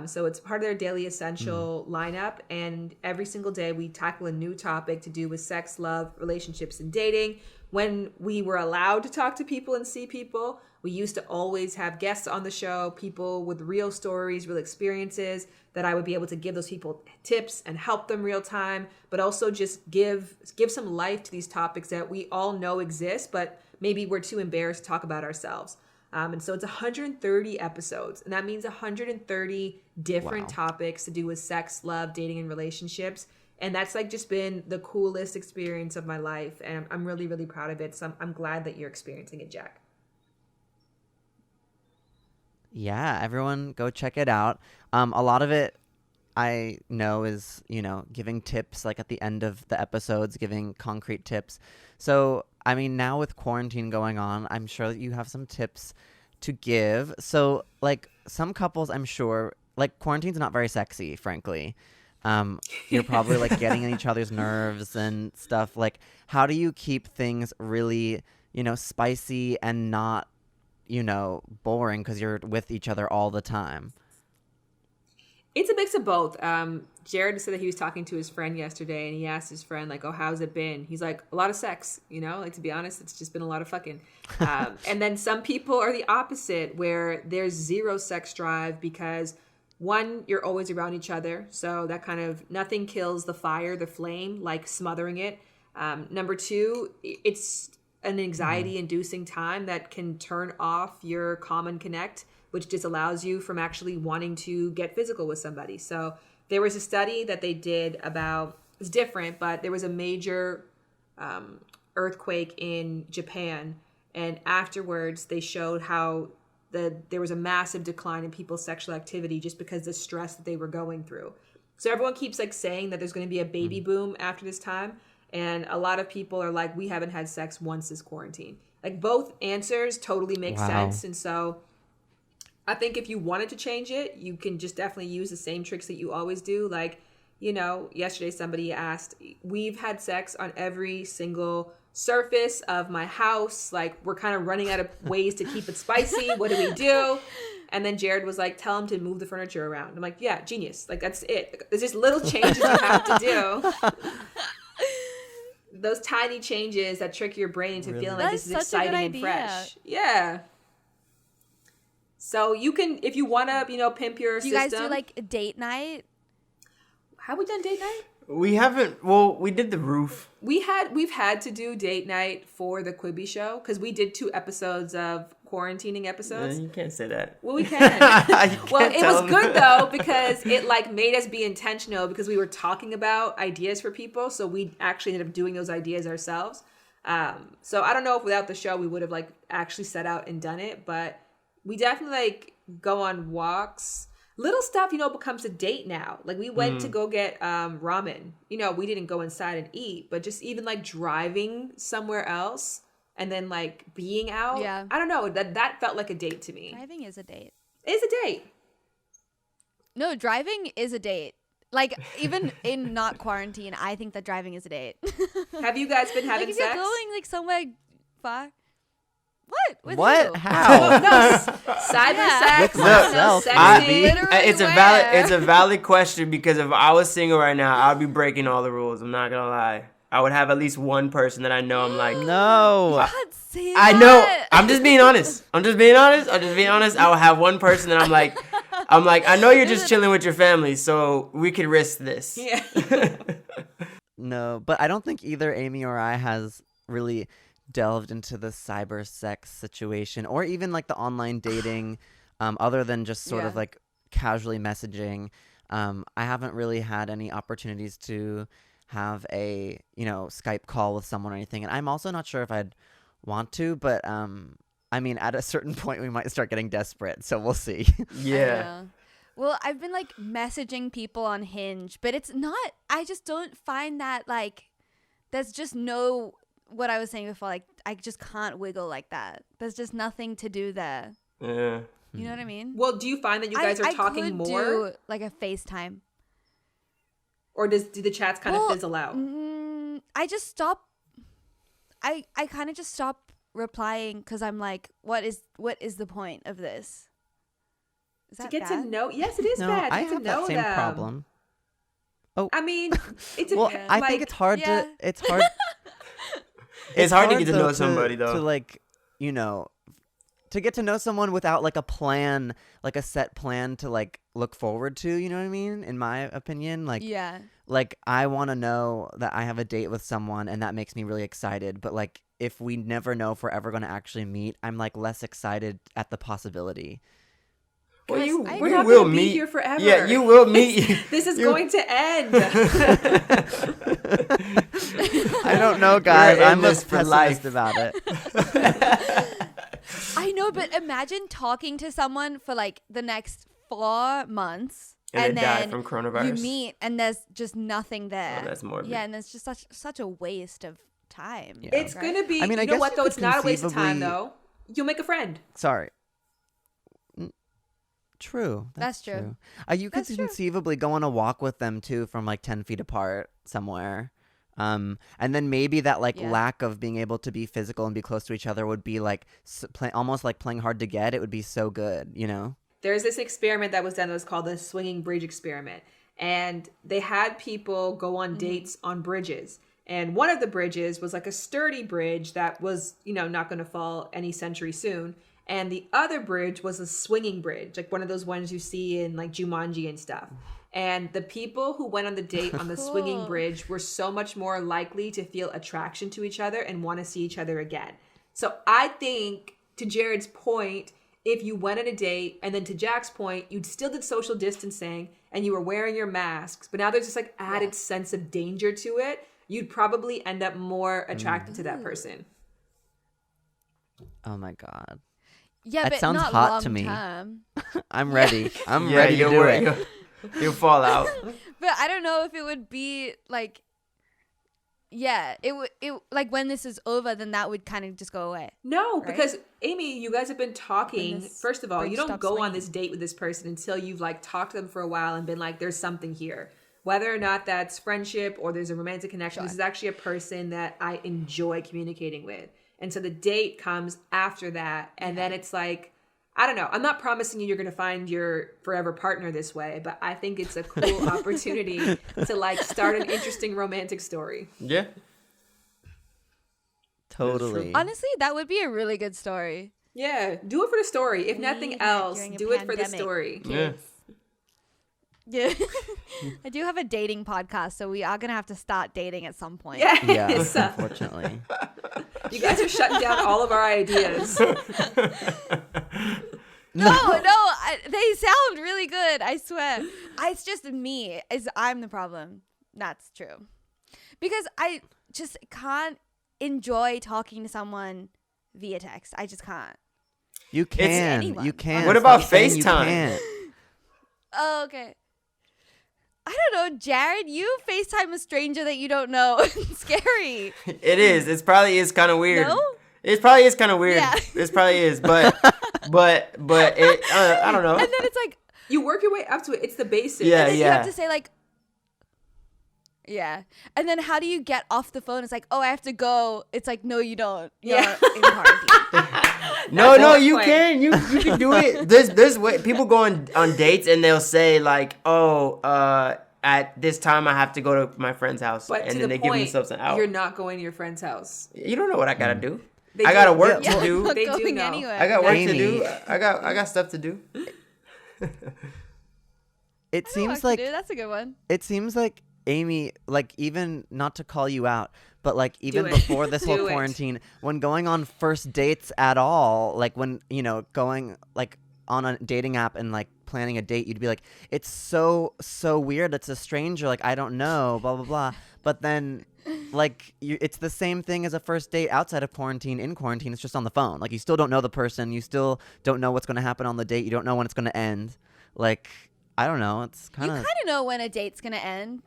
So it's part of their daily essential lineup. And every single day we tackle a new topic to do with sex, love, relationships, and dating. When we were allowed to talk to people and see people, we used to always have guests on the show, people with real stories, real experiences, that I would be able to give those people tips and help them real time, but also just give some life to these topics that we all know exist, but maybe we're too embarrassed to talk about ourselves. And so it's 130 episodes, and that means 130 different topics to do with sex, love, dating, and relationships. And that's like just been the coolest experience of my life. And I'm really, really proud of it. So I'm glad that you're experiencing it, Jack. Yeah, everyone go check it out. A lot of it I know is, giving tips like at the end of the episodes, giving concrete tips. So, I mean, now with quarantine going on, I'm sure that you have some tips to give. So, like, some couples, I'm sure, like, quarantine's not very sexy, frankly. You're probably like getting on each other's nerves and stuff. Like, how do you keep things really, spicy and not, boring because you're with each other all the time? It's a mix of both. Jared said that he was talking to his friend yesterday, and he asked his friend, like, oh, how's it been? He's like, a lot of sex, like, to be honest, it's just been a lot of fucking. And then some people are the opposite, where there's zero sex drive because, one, you're always around each other. So that kind of, nothing kills the fire, the flame, like smothering it. Number two, it's an anxiety-inducing time that can turn off your common connect, which disallows you from actually wanting to get physical with somebody. So there was a study that they did about, it's different, but there was a major earthquake in Japan. And afterwards, they showed how there was a massive decline in people's sexual activity just because of the stress that they were going through. So everyone keeps like saying that there's going to be a baby boom after this time. And a lot of people are like, we haven't had sex once this quarantine. Like, both answers totally make sense. And so I think if you wanted to change it, you can just definitely use the same tricks that you always do. Like, yesterday somebody asked, we've had sex on every single surface of my house. Like, we're kind of running out of ways to keep it spicy. What do we do? And then Jared was like, tell him to move the furniture around. I'm like, yeah, genius. Like, that's it. There's just little changes you have to do. Those tiny changes that trick your brain into feeling like this is exciting and fresh. Yeah. So you can, if you want to, pimp your Do you system. guys do like a date night? Have we done date night? We haven't. Well, we did the roof. We've had to do date night for the Quibi show because we did 2 episodes of quarantining episodes. You can't say that. Well, we can. Well, it was good though because it like made us be intentional because we were talking about ideas for people, so we actually ended up doing those ideas ourselves. So I don't know if without the show we would have like actually set out and done it, but we definitely like go on walks. Little stuff, becomes a date now. Like we went to go get ramen. We didn't go inside and eat, but just even like driving somewhere else and then like being out. Yeah. I don't know. That felt like a date to me. Driving is a date. It's a date. No, driving is a date. Like even in not quarantine, I think that driving is a date. Have you guys been having like if sex? you're going like somewhere far. What? With What? who? How? No, cyber sex. With myself, Sexting. Literally It's a valid question because if I was single right now, I'd be breaking all the rules. I'm not gonna lie. I would have at least one person that I know. I'm like, No. God, say I that. know. I'm just being honest. I will have one person that I'm like, I know you're just chilling with your family, so we could risk this. Yeah. No, but I don't think either Amy or I has really delved into the cyber sex situation or even like the online dating, other than just sort of Yeah. like casually messaging. I haven't really had any opportunities to have a, Skype call with someone or anything. And I'm also not sure if I'd want to, but I mean, at a certain point we might start getting desperate. So we'll see. Yeah. Well, I've been like messaging people on Hinge, but I just don't find that like, there's just no, what I was saying before, like I just can't wiggle like that. There's just nothing to do there. Yeah. You know what I mean? Well, do you find that you guys are talking could more, do like a FaceTime. or do the chats kind of fizzle out? I just stop. I kind of just stop replying because I'm like, what is the point of this? Is To that get bad? to know, yes, it is No, bad. To I get to have know that same them. problem. I mean, it's Well, Yeah. I like, think it's hard yeah. to. It's hard. It's hard to get to though, know somebody, though. To like, to get to know someone without like a plan, like a set plan to like look forward to. You know what I mean? In my opinion, like, Yeah. like I want to know that I have a date with someone, and that makes me really excited. But like, if we never know if we're ever going to actually meet, I'm like less excited at the possibility. Well, Guys, you we're not will gonna be meet here forever. Yeah, you will meet. This is you- going to end. I don't know, guys. You're in I'm a this for pessimist life. about it. I know, but imagine talking to someone for like the next 4 months, And they die then from coronavirus. you meet, and there's just nothing there. Oh, that's morbid. Yeah, and it's just such a waste of time. Yeah. It's right? gonna be. I mean, I you know guess what you though? could It's not a waste of time conceivably- though. You'll make a friend. Sorry. True. That's true. You could That's true. conceivably go on a walk with them too, from like 10 feet apart somewhere. And then maybe that like Yeah. lack of being able to be physical and be close to each other would be like almost like playing hard to get. It would be so good, There's this experiment that was done that was called the swinging bridge experiment. And they had people go on dates on bridges. And one of the bridges was like a sturdy bridge that was, not going to fall any century soon. And the other bridge was a swinging bridge, like one of those ones you see in like Jumanji and stuff. And the people who went on the date on the swinging Cool. bridge were so much more likely to feel attraction to each other and want to see each other again. So I think, to Jared's point, if you went on a date and then to Jack's point, you still did social distancing and you were wearing your masks, but now there's this like added sense of danger to it, you'd probably end up more attracted to that person. Oh my God. Yeah, That but sounds not hot long to me. term. I'm ready. I'm Yeah, ready to do it. You'll fall out. But I don't know if it would be like, yeah, it like when this is over, then that would kind of just go away. No, Right? because Amy, you guys have been talking. When this First of all, bridge you don't stops go on swinging. this date with this person until you've like talked to them for a while and been like, there's something here. Whether or not that's friendship or there's a romantic connection, this is actually a person that I enjoy communicating with. And so the date comes after that. And then it's like, I don't know. I'm not promising you're going to find your forever partner this way, but I think it's a cool opportunity to like start an interesting romantic story. Yeah. Totally. Honestly, that would be a really good story. Yeah, do it for the story. If We nothing met else, during a do it for the pandemic. story. Yeah. Yeah. I do have a dating podcast, so we are going to have to start dating at some point. Yes. Yeah, unfortunately. You guys are shutting down all of our ideas. They sound really good. I swear. It's just me. I'm the problem. That's true. Because I just can't enjoy talking to someone via text. I just can't. You can. anyone. You can. What about Stop saying you FaceTime? can't. Oh, okay. I don't know, Jared. You FaceTime a stranger that you don't know. It's scary. It is. It probably is kind of weird. No? It probably is kind of weird. Yeah. It probably is, but it. I don't know. And then it's like, You work your way up to it. It's the basics. Yeah, and then you yeah. have to say like, yeah. And then how do you get off the phone? It's like, oh, I have to go. It's like, no, you don't. You're Yeah. in quarantine. No, you point. can. You can do it. There's way people go on dates and they'll say like, oh, at this time I have to go to my friend's house, But and to then the they give point, themselves an out. you're not going to your friend's house. You don't know what I gotta do. They I gotta do. work Yeah, to do. not They do going know. anywhere. I got work to Amy. do. I got stuff to do. It I know seems what to like do. That's a good one. it seems like Amy, like, even not to call you out, but like even it. before this whole Do it. quarantine, when going on first dates at all, like when, going like on a dating app and like planning a date, you'd be like, it's so weird. It's a stranger. Like, I don't know, blah, blah, blah. But then like it's the same thing as a first date outside of quarantine. In quarantine, it's just on the phone. Like, you still don't know the person. You still don't know what's going to happen on the date. You don't know when it's going to end. Like, I don't know. It's You kind kind of. of know when a date's going to end,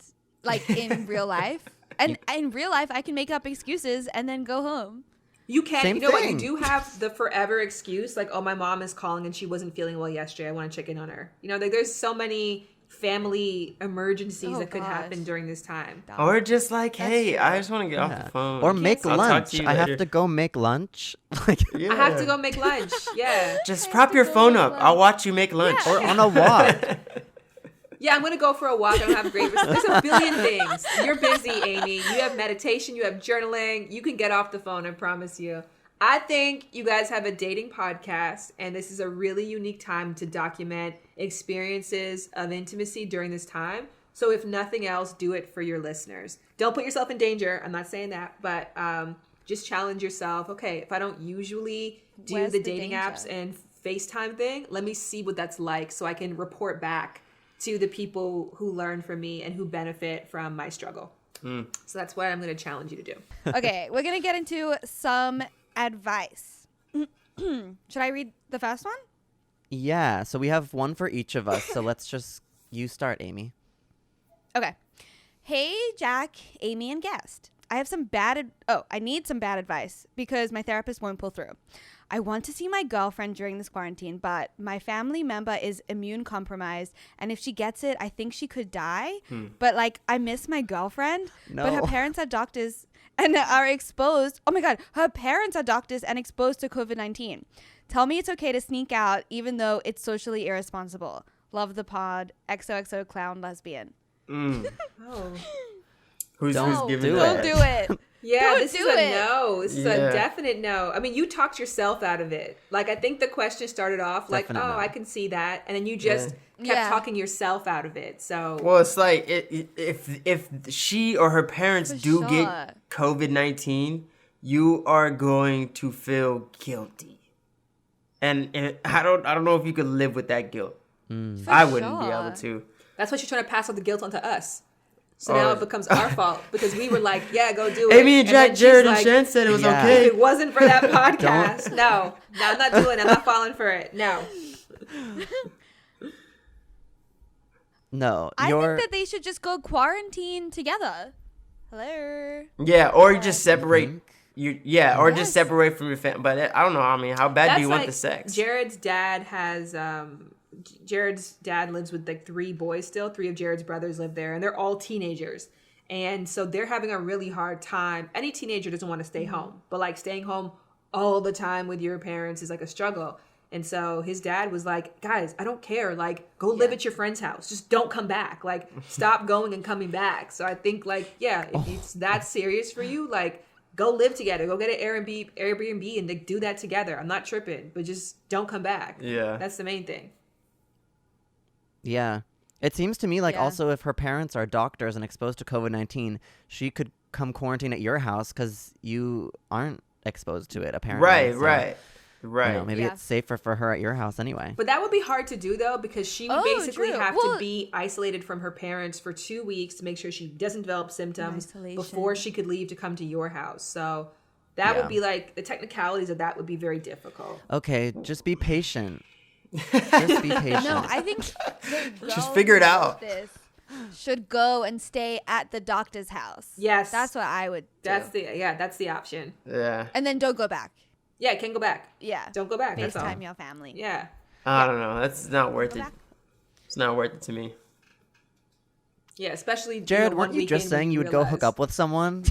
like in real life. And in real life, I can make up excuses and then go home. You can. Same You know what? You thing. do have the forever excuse, like, oh, my mom is calling and she wasn't feeling well yesterday. I want to check in on her. Like, there's so many family emergencies Oh, that could gosh. happen during this time. Or just like, That's hey, true. I just want to get off the phone. Or make I'll talk lunch. to you I have later. to go make lunch. Like, Yeah. I have to go make lunch. Yeah. Just I prop have to your go phone make up. lunch. I'll watch you make lunch. or on a walk. Yeah, I'm going to go for a walk. I don't have great... There's a billion things. You're busy, Amy. You have meditation. You have journaling. You can get off the phone, I promise you. I think you guys have a dating podcast, and this is a really unique time to document experiences of intimacy during this time. So if nothing else, do it for your listeners. Don't put yourself in danger. I'm not saying that, but just challenge yourself. Okay, if I don't usually do Where's the the dating danger? apps and FaceTime thing, let me see what that's like so I can report back to the people who learn from me and who benefit from my struggle. So that's what I'm going to challenge you to do. Okay, we're going to get into some advice. Should I read the first one? Yeah, so we have one for each of us. So you start, Amy. Okay. Hey, Jack, Amy, and guest. I need some bad advice because my therapist won't pull through. I want to see my girlfriend during this quarantine, but my family member is immune compromised, and if she gets it, I think she could die. But like, I miss my girlfriend, but her No. parents are doctors and are exposed. Oh my God, her parents are doctors and exposed to COVID-19. Tell me it's okay to sneak out, even though it's socially irresponsible. Love the pod. XOXO clown lesbian. Oh. Who's Don't giving do that? Don't do it. Yeah, Don't this do is a it. no. This is Yeah. a definite no. I mean, you talked yourself out of it. Like, I think the question started off like, Definite oh, no. I can see that. And then you just kept Yeah. talking yourself out of it. So, Well, it's like if she or her parents For do sure. get COVID-19, you are going to feel guilty, and I don't know if you could live with that guilt. For I wouldn't be sure. able to. that's why she's trying to pass on the guilt onto us. So Oh. now it becomes our fault because we were like, yeah, go do it. Amy and then Jack, she's Jared, and like, Shan said it was Yeah. If okay. it wasn't for that podcast, no, I'm not doing it. I'm not falling for it. No. No, I you're. think that they should just go quarantine together. Hello. Yeah, or you just separate. think? Or Yes. just separate from your family. But I don't know. I mean, how bad do you want like the sex? Jared's dad has Jared's dad lives with like 3 boys still. 3 of Jared's brothers live there, and they're all teenagers. And so they're having a really hard time. Any teenager doesn't want to stay home, but like staying home all the time with your parents is like a struggle. And so his dad was like, guys, I don't care. Like, go live at your friend's house. Just don't come back. Like, stop going and coming back. So I think, like, yeah, if it's that serious for you, like, go live together. Go get an Airbnb and like, do that together. I'm not tripping, but just don't come back. Yeah. That's the main thing. Yeah. It seems to me like Yeah. also if her parents are doctors and exposed to COVID-19, she could come quarantine at your house because you aren't exposed to it, apparently. Right, So, right. Right. You know, maybe Yeah. it's safer for her at your house anyway. But that would be hard to do though, because she would Oh, basically true. have Well- to be isolated from her parents for 2 weeks to make sure she doesn't develop symptoms Isolation. before she could leave to come to your house. So that Yeah. would be like the technicalities of that would be very difficult. Okay, just be patient. Just be patient. No, I think the Just girl figure it who out. wrote This should go and stay at the doctor's house. Yes. That's what I would do. That's the option. Yeah. And then don't go back. Yeah, can't go back. Yeah. Don't go back. That's all. FaceTime your family. Yeah. I don't know. That's not worth Go it. back. It's not worth it to me. Yeah, especially Jared, one weren't you just weekend saying when you would go hook realize- up with someone?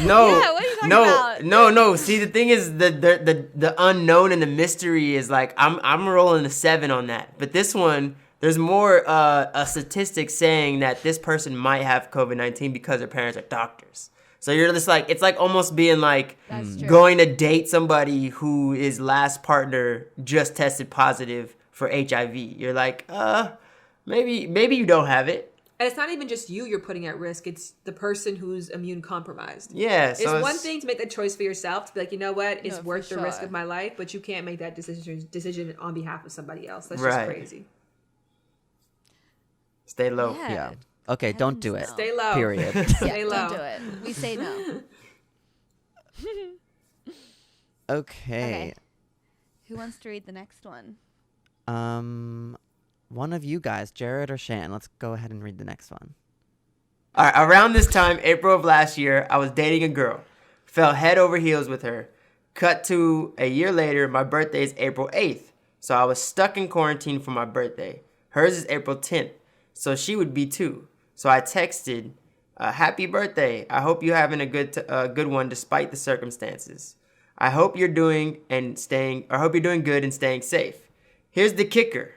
No, Yeah, what are you talking no, about? no. See, the thing is, the unknown and the mystery is like I'm rolling a 7 on that. But this one, there's more a statistic saying that this person might have COVID-19 because their parents are doctors. So you're just like, it's like almost being like That's true. going to date somebody who his last partner just tested positive for HIV. You're like, maybe you don't have it. And it's not even just you're putting at risk. It's the person who's immune compromised. Yeah. It's So one thing to make that choice for yourself, to be like, you know what, it's No, worth for the risk sure. of my life, but you can't make that decision on behalf of somebody else. That's Right. just crazy. Stay low. Yeah. Yeah. Okay, don't do it. Heavens Stay low. Period. Yeah, Stay low. don't do it. We say no. Okay. Who wants to read the next one? One of you guys, Jared or Shan, let's go ahead and read the next one. All right, around this time, April of last year, I was dating a girl. Fell head over heels with her. Cut to a year later, my birthday is April 8th. So I was stuck in quarantine for my birthday. Hers is April 10th. So she would be too. So I texted, happy birthday. I hope you're having a good one despite the circumstances. I hope you're doing good and staying safe. Here's the kicker.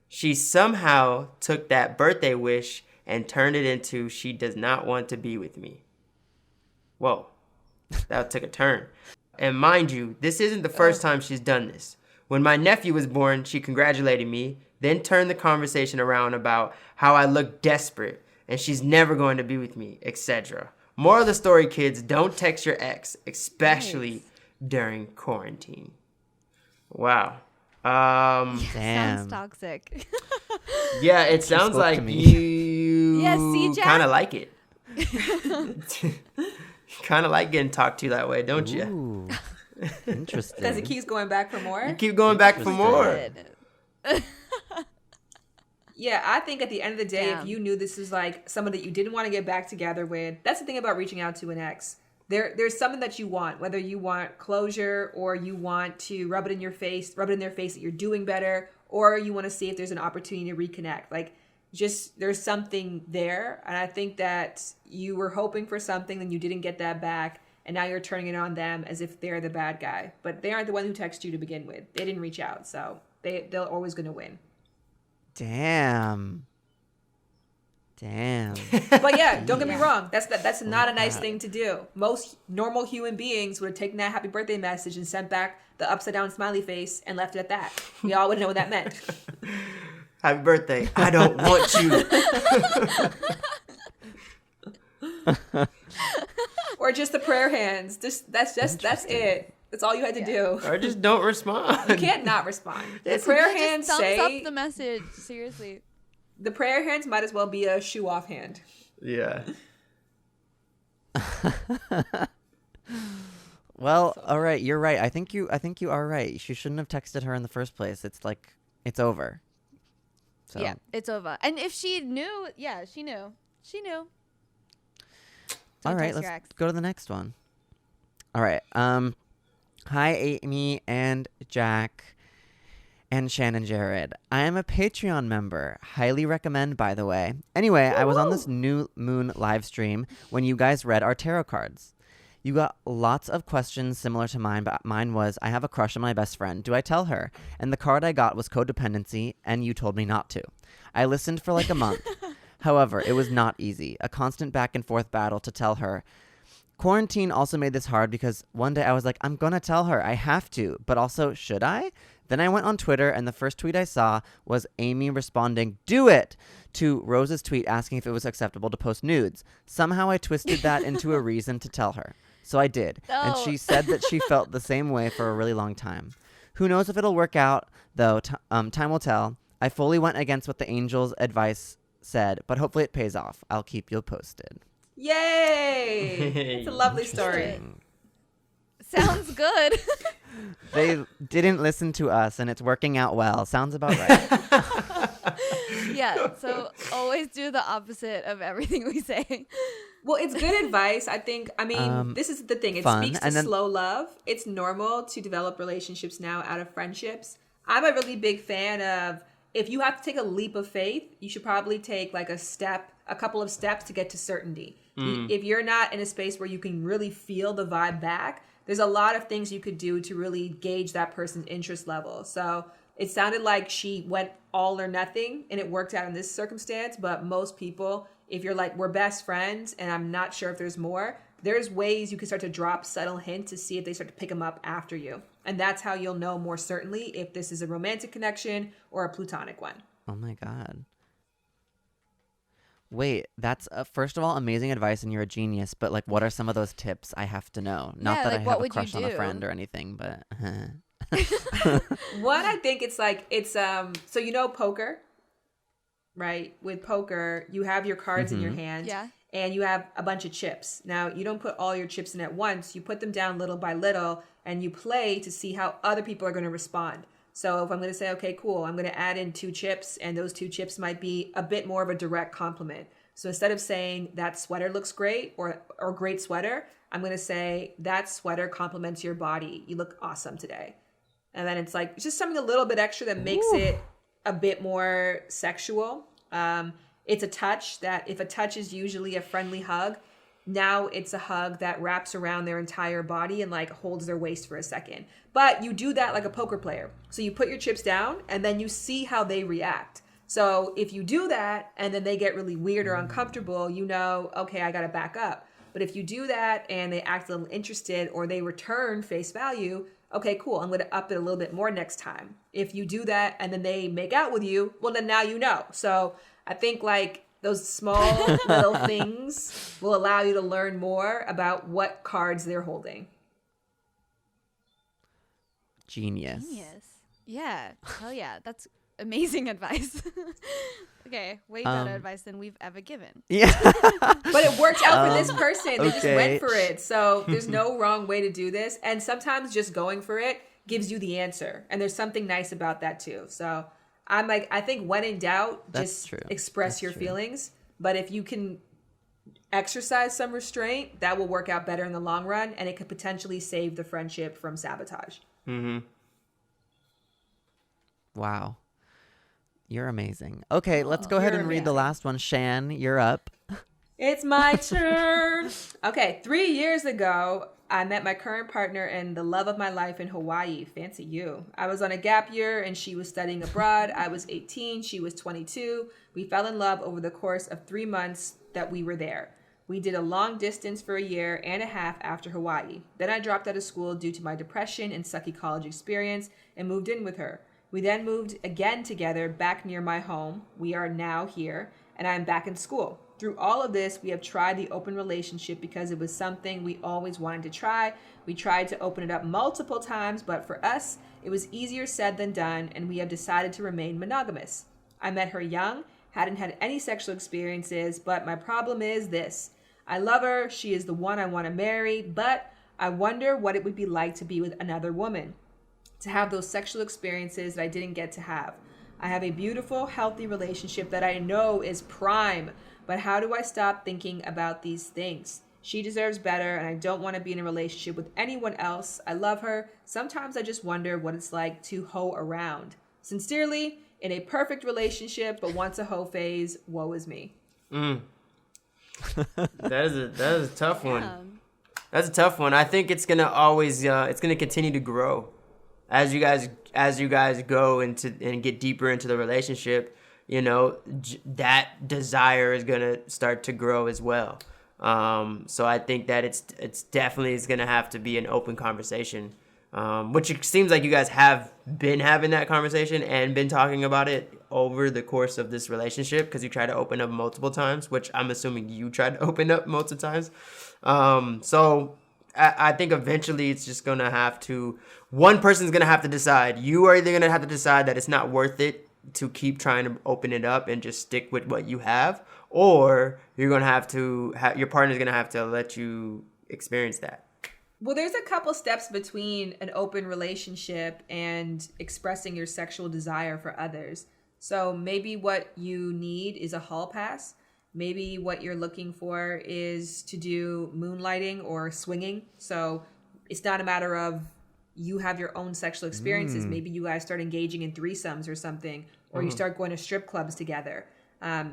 She somehow took that birthday wish and turned it into she does not want to be with me. Whoa, that took a turn. And mind you, this isn't the first time she's done this. When my nephew was born, she congratulated me, then turned the conversation around about how I look desperate and she's never going to be with me, etc. Moral of the story, kids, don't text your ex, especially during quarantine. Wow. Sounds Damn. toxic. Yeah, it sounds spoke like to me. you Yeah, see, Jack? kind of like it. Kind of like getting talked to that way, don't you? Ooh. Interesting. Because it keeps going back for more. You keep going back for more. Good. Yeah, I think at the end of the day, Damn. if you knew this is like someone that you didn't want to get back together with, that's the thing about reaching out to an ex. There's something that you want, whether you want closure or you want to rub it in their face that you're doing better, or you want to see if there's an opportunity to reconnect. Like, just there's something there, and I think that you were hoping for something, then you didn't get that back, and now you're turning it on them as if they're the bad guy. But they aren't the one who texted you to begin with. They didn't reach out, so they're always going to win. Damn. But yeah, don't get me Yeah. wrong. That's not a nice God. thing to do. Most normal human beings would have taken that happy birthday message and sent back the upside down smiley face and left it at that. We all would know what that meant. Happy birthday. I don't want you. Or just the prayer hands. That's it. That's all you had to do. Or just don't respond. You can't not respond. The It's- prayer Just hands thumbs say up the message. Seriously. the prayer hands might as well be a shoe off hand. Yeah. Well, all right, you're right. I think you are right. She shouldn't have texted her in the first place. It's like it's over. So Yeah, it's over. And if she knew, yeah, she knew. She knew. all Don't right, text your let's ex. go to the next one. All right. Hi Amy and Jack and Shannon Jared. I am a Patreon member. Highly recommend, by the way. Anyway, I was on this new moon live stream when you guys read our tarot cards. You got lots of questions similar to mine, but mine was, I have a crush on my best friend. Do I tell her? And the card I got was codependency, and you told me not to. I listened for like a month. However, it was not easy. A constant back and forth battle to tell her Quarantine also made this hard because one day I was like, I'm gonna tell her, I have to, but also, should I? Then I went on Twitter, and the first tweet I saw was Amy responding, "Do it," to Rose's tweet asking if it was acceptable to post nudes. Somehow I twisted that into a reason to tell her. So I did, and she said that she felt the same way for a really long time. Who knows if it'll work out, though, time will tell. I fully went against what the angel's advice said, but hopefully it pays off. I'll keep you posted. Yay! It's a lovely story. Sounds good. They didn't listen to us, and it's working out well. Sounds about right. Yeah, so always do the opposite of everything we say. Well, it's good advice. I mean, this is the thing. It fun. speaks to slow love. It's normal to develop relationships now out of friendships. I'm a really big fan of, if you have to take a leap of faith, you should probably take like a couple of steps to get to certainty. If you're not in a space where you can really feel the vibe back, there's a lot of things you could do to really gauge that person's interest level. So it sounded like she went all or nothing, and it worked out in this circumstance. But most people, if you're like, we're best friends and I'm not sure if there's more, there's ways you can start to drop subtle hints to see if they start to pick them up after you. And that's how you'll know more certainly if this is a romantic connection or a platonic one. Oh my God. Wait, that's first of all amazing advice, and you're a genius. But like, what are some of those tips? I have to know. Not that I have a crush on a friend or anything, but. One, I think it's so you know poker, right? With poker, you have your cards in your hand, and you have a bunch of chips. Now, you don't put all your chips in at once. You put them down little by little, and you play to see how other people are going to respond. So if I'm going to say, okay, cool, I'm going to add in 2 chips, and those 2 chips might be a bit more of a direct compliment. So instead of saying that sweater looks great or great sweater, I'm going to say that sweater complements your body. You look awesome today. And then it's like, it's just something a little bit extra that makes it a bit more sexual. It's a touch that, if a touch is usually a friendly hug, now it's a hug that wraps around their entire body and like holds their waist for a second. But you do that like a poker player. So you put your chips down and then you see how they react. So if you do that and then they get really weird or uncomfortable, you know, okay, I got to back up. But if you do that and they act a little interested or they return face value, okay, cool, I'm going to up it a little bit more next time. If you do that and then they make out with you, well, then now you know. So I think like those small little things will allow you to learn more about what cards they're holding. Genius. Yeah. Hell yeah. That's amazing advice. Okay, way better advice than we've ever given. Yeah. But it worked out for this person. They just went for it. So there's no wrong way to do this. And sometimes just going for it gives you the answer. And there's something nice about that too. So I'm like, I think when in doubt, just express your feelings. But if you can exercise some restraint, that will work out better in the long run. And it could potentially save the friendship from sabotage. Mm-hmm. Wow. You're amazing. Okay, let's go ahead and read the last one. Shan, you're up. It's my turn. Okay, 3 years ago, I met my current partner and the love of my life in Hawaii. Fancy you. I was on a gap year and she was studying abroad. I was 18. She was 22. We fell in love over the course of 3 months that we were there. We did a long distance for 1.5 years after Hawaii. Then I dropped out of school due to my depression and sucky college experience and moved in with her. We then moved again together back near my home. We are now here, and I am back in school. Through all of this, we have tried the open relationship because it was something we always wanted to try. We tried to open it up multiple times, but for us, it was easier said than done, and we have decided to remain monogamous. I met her young, hadn't had any sexual experiences, but my problem is this. I love her, she is the one I want to marry, but I wonder what it would be like to be with another woman, to have those sexual experiences that I didn't get to have. I have a beautiful, healthy relationship that I know is prime, but how do I stop thinking about these things? She deserves better, and I don't want to be in a relationship with anyone else. I love her. Sometimes I just wonder what it's like to hoe around. Sincerely, in a perfect relationship, but once a hoe phase, woe is me. That is a tough one. That's a tough one. I think it's gonna always it's gonna continue to grow as you guys go into and get deeper into the relationship. You know, that desire is gonna start to grow as well. So I think that it's definitely is going to have to be an open conversation, which it seems like you guys have been having that conversation and been talking about it over the course of this relationship, because you tried to open up multiple times, which I'm assuming you tried to open up multiple times. So I think eventually it's just going to have to, one person's going to have to decide. You are either going to have to decide that it's not worth it to keep trying to open it up and just stick with what you have, or you're going to have to, your partner's going to have to let you experience that. Well, there's a couple steps between an open relationship and expressing your sexual desire for others. So maybe what you need is a hall pass. Maybe what you're looking for is to do moonlighting or swinging. So it's not a matter of you have your own sexual experiences. Maybe you guys start engaging in threesomes or something, or you start going to strip clubs together.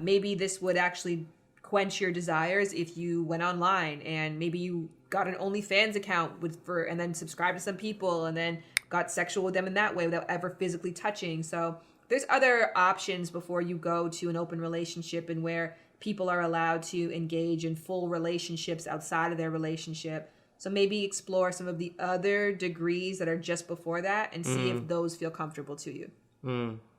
Maybe this would actually quench your desires if you went online and maybe you got an OnlyFans account and then subscribed to some people and then got sexual with them in that way without ever physically touching. So there's other options before you go to an open relationship, and where people are allowed to engage in full relationships outside of their relationship. So maybe explore some of the other degrees that are just before that and see if those feel comfortable to you.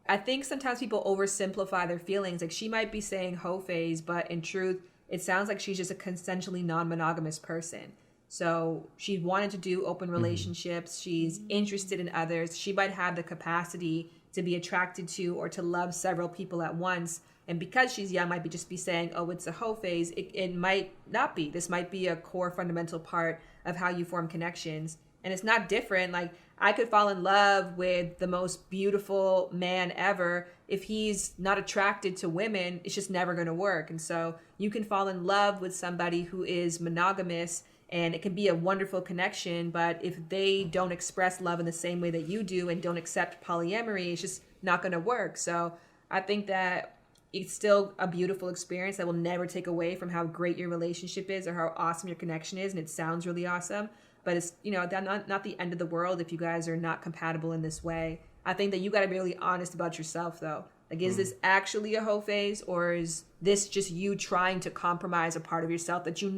I think sometimes people oversimplify their feelings. Like, she might be saying hoe phase, but in truth, it sounds like she's just a consensually non-monogamous person. So she wanted to do open relationships. She's interested in others. She might have the capacity to be attracted to or to love several people at once. And because she's young, might be saying, oh, it's a hoe phase. It might not be. This might be a core fundamental part of how you form connections. And it's not different. Like, I could fall in love with the most beautiful man ever. If he's not attracted to women, it's just never going to work. And so you can fall in love with somebody who is monogamous, and it can be a wonderful connection. But if they don't express love in the same way that you do and don't accept polyamory, it's just not going to work. So I think that it's still a beautiful experience that will never take away from how great your relationship is or how awesome your connection is. And it sounds really awesome, but it's, not the end of the world if you guys are not compatible in this way. I think that you got to be really honest about yourself, though. Like, is this actually a hoe phase, or is this just you trying to compromise a part of yourself that you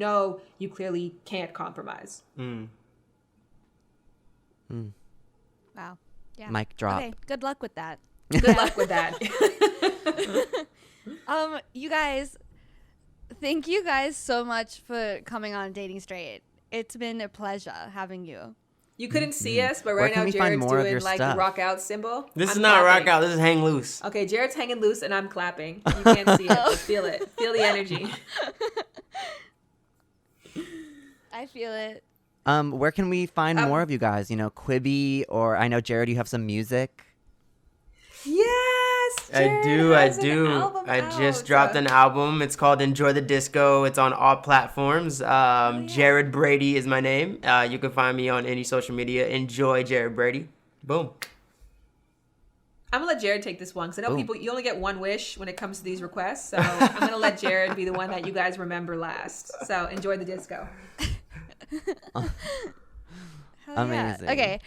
clearly can't compromise? Wow. Yeah. Mic drop. Okay. Good luck with that. Good luck with that. You guys, thank you guys so much for coming on Dating Straight. It's been a pleasure having you. You couldn't see us, but Where right can now we find Jared's more of doing your like stuff? the rock out symbol. This I'm is not clapping. rock out. This is hang loose. Okay, Jared's hanging loose and I'm clapping. You can't see it, but feel it. Feel the energy. I feel it. Where can we find more of you guys? Kwibi, or I know, Jared, you have some music. Yes, I do. I just dropped an album. It's called Enjoy the Disco. It's on all platforms. Jared Brady is my name. You can find me on any social media. Enjoy Jared Brady. Boom. I'm gonna let Jared take this one, because I know you only get one wish when it comes to these requests. So I'm gonna let Jared be the one that you guys remember last. So enjoy the disco. Amazing. Okay.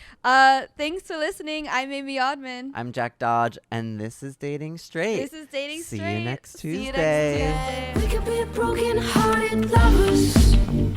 Thanks for listening. I'm Amy Oddman. I'm Jack Dodge, and this is Dating Straight. This is Dating See Straight. you next See you Tuesday. next Tuesday. We could be broken-hearted lovers.